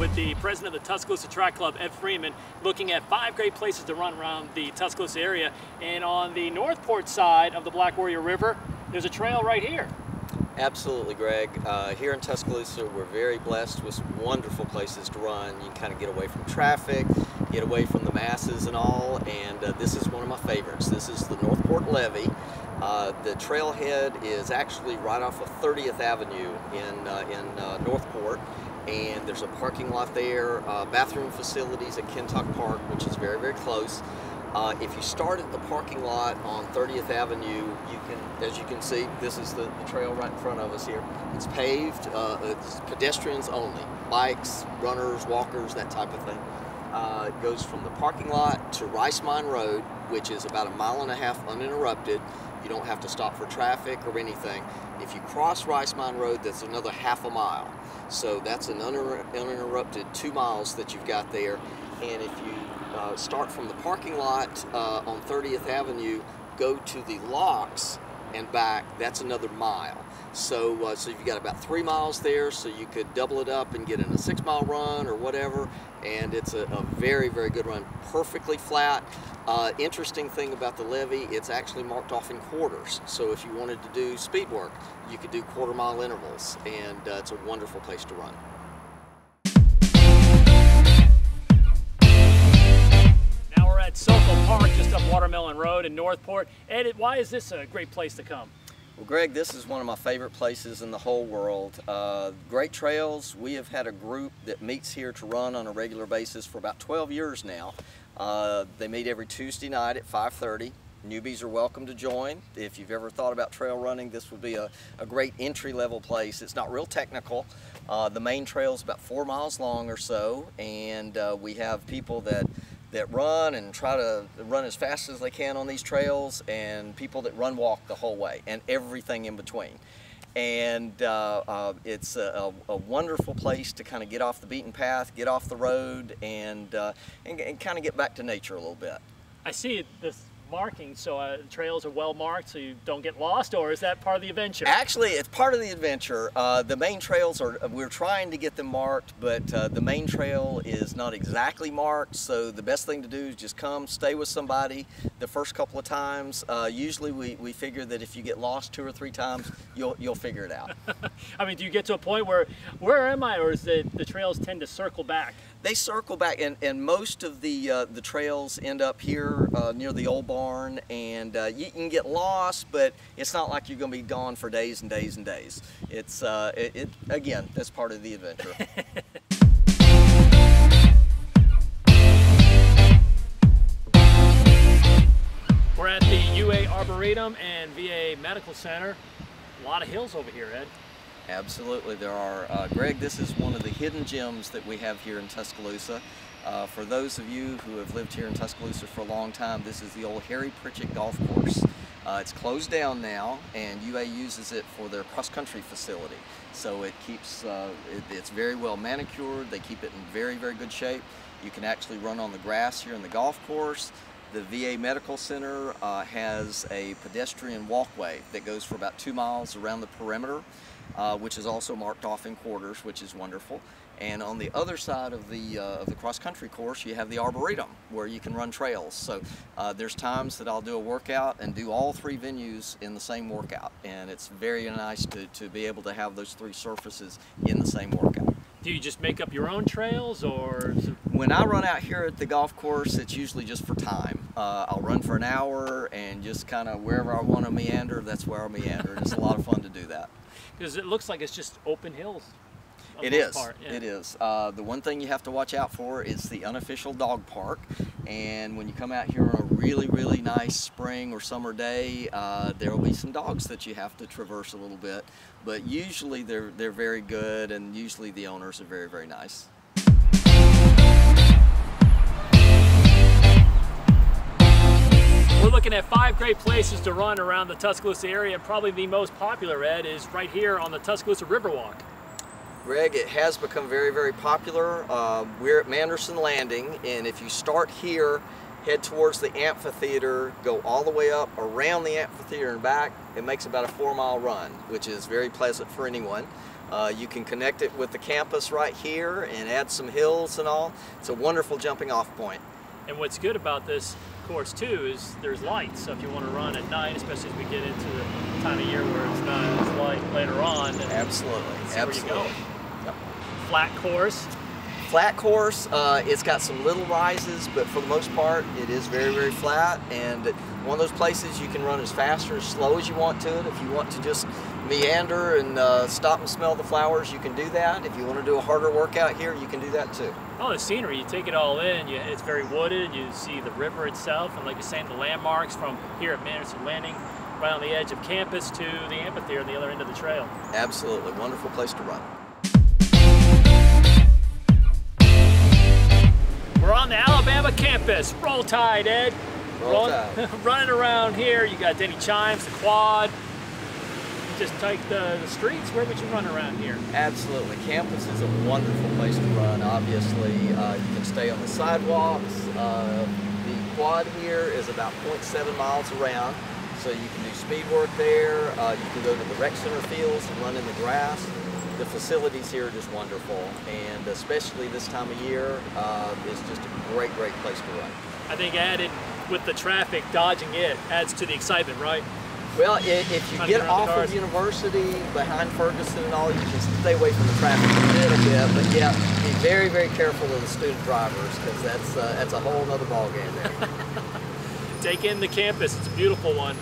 with the president of the Tuscaloosa Track Club, Ed Freeman, looking at 5 great places to run around the Tuscaloosa area. And on the Northport side of the Black Warrior River, there's a trail right here. Absolutely, Greg. Here in Tuscaloosa, we're very blessed with some wonderful places to run. You can kind of get away from traffic, get away from the masses and all, and this is one of my favorites. This is the Northport Levee. The trailhead is actually right off of 30th Avenue in Northport, and there's a parking lot there, bathroom facilities at Kentuck Park, which is very, very close. If you start at the parking lot on 30th Avenue, you can, as you can see, this is the trail right in front of us here. It's paved, it's pedestrians only, bikes, runners, walkers, that type of thing. It goes from the parking lot to Rice Mine Road, which is about 1.5 miles uninterrupted. You don't have to stop for traffic or anything. If you cross Rice Mine Road, that's another 1/2 mile. So that's an uninterrupted 2 miles that you've got there. And if you start from the parking lot on 30th Avenue, go to the locks and back, that's another mile. So, so you've got about 3 miles there, so you could double it up and get in a 6-mile run or whatever, and it's a very, very good run, perfectly flat. Interesting thing about the levee, it's actually marked off in quarters, so if you wanted to do speed work, you could do 1/4 mile intervals, and it's a wonderful place to run. At Circle Park, just up Watermelon Road in Northport. Ed, why is this a great place to come? Well, Greg, this is one of my favorite places in the whole world. Great trails. We have had a group that meets here to run on a regular basis for about 12 years now. They meet every Tuesday night at 5:30. Newbies are welcome to join. If you've ever thought about trail running, this would be a great entry-level place. It's not real technical. The main trail is about 4 miles long or so, and we have people that run and try to run as fast as they can on these trails, and people that walk the whole way, and everything in between. And it's a wonderful place to kind of get off the beaten path, get off the road, and kind of get back to nature a little bit. I see this marking, so the trails are well marked so you don't get lost, or is that part of the adventure? Actually, it's part of the adventure. The main trails we're trying to get them marked, but the main trail is not exactly marked, so the best thing to do is just come, stay with somebody the first couple of times. Usually we figure that if you get lost 2 or 3 times, you'll figure it out. I mean, do you get to a point where am I, or is the trails tend to circle back? They circle back, and most of the trails end up here near the old barn, and you can get lost, but it's not like you're going to be gone for days and days and days. It's again, that's part of the adventure. We're at the UA Arboretum and VA Medical Center. A lot of hills over here, Ed. Absolutely, there are. Greg, this is one of the hidden gems that we have here in Tuscaloosa. For those of you who have lived here in Tuscaloosa for a long time, this is the old Harry Pritchett Golf Course. It's closed down now, and UA uses it for their cross-country facility. So it keeps, it's very well manicured. They keep it in very, very good shape. You can actually run on the grass here in the golf course. The VA Medical Center has a pedestrian walkway that goes for about 2 miles around the perimeter, which is also marked off in quarters, which is wonderful. And on the other side of the cross-country course, you have the Arboretum, where you can run trails. So there's times that I'll do a workout and do all 3 venues in the same workout, and it's very nice to be able to have those 3 surfaces in the same workout. Do you just make up your own trails, or? When I run out here at the golf course, it's usually just for time. I'll run for an hour and just kind of wherever I want to meander, that's where I'll meander. It's a lot of fun to do that. Because it looks like it's just open hills. It is. It is. The one thing you have to watch out for is the unofficial dog park. And when you come out here on a really, really nice spring or summer day, there will be some dogs that you have to traverse a little bit. But usually they're very good, and usually the owners are very, very nice. We're looking at 5 great places to run around the Tuscaloosa area, and probably the most popular, Ed, is right here on the Tuscaloosa Riverwalk. Greg, it has become very, very popular. We're at Madison Landing, and if you start here, head towards the amphitheater, go all the way up around the amphitheater and back, it makes about a 4-mile run, which is very pleasant for anyone. You can connect it with the campus right here and add some hills and all. It's a wonderful jumping off point. And what's good about this course too is there's lights. So if you want to run at night, especially as we get into the time of year where it's not as light later on, then absolutely, absolutely. Where you go. Yep. Flat course. Flat course, it's got some little rises, but for the most part, it is very, very flat. And one of those places you can run as fast or as slow as you want to it. If you want to just meander and stop and smell the flowers, you can do that. If you want to do a harder workout here, you can do that too. Oh, the scenery, you take it all in. It's very wooded. You see the river itself, and like you're saying, the landmarks from here at Madison Landing, right on the edge of campus to the amphitheater on the other end of the trail. Absolutely, wonderful place to run. We're on the Alabama campus. Roll Tide, Ed. Roll Tide. Running around here, you got Denny Chimes, the quad. You just take the streets. Where would you run around here? Absolutely. Campus is a wonderful place to run. Obviously, you can stay on the sidewalks. The quad here is about 0.7 miles around, so you can do speed work there. You can go to the rec center fields and run in the grass. The facilities here are just wonderful, and especially this time of year, it's just a great, great place to run. I think added with the traffic, dodging it adds to the excitement, right? Well, if you get off of University behind Ferguson and all, you can stay away from the traffic a little bit, but yeah, be very, very careful of the student drivers, because that's a whole other ballgame there. Take in the campus, it's a beautiful one.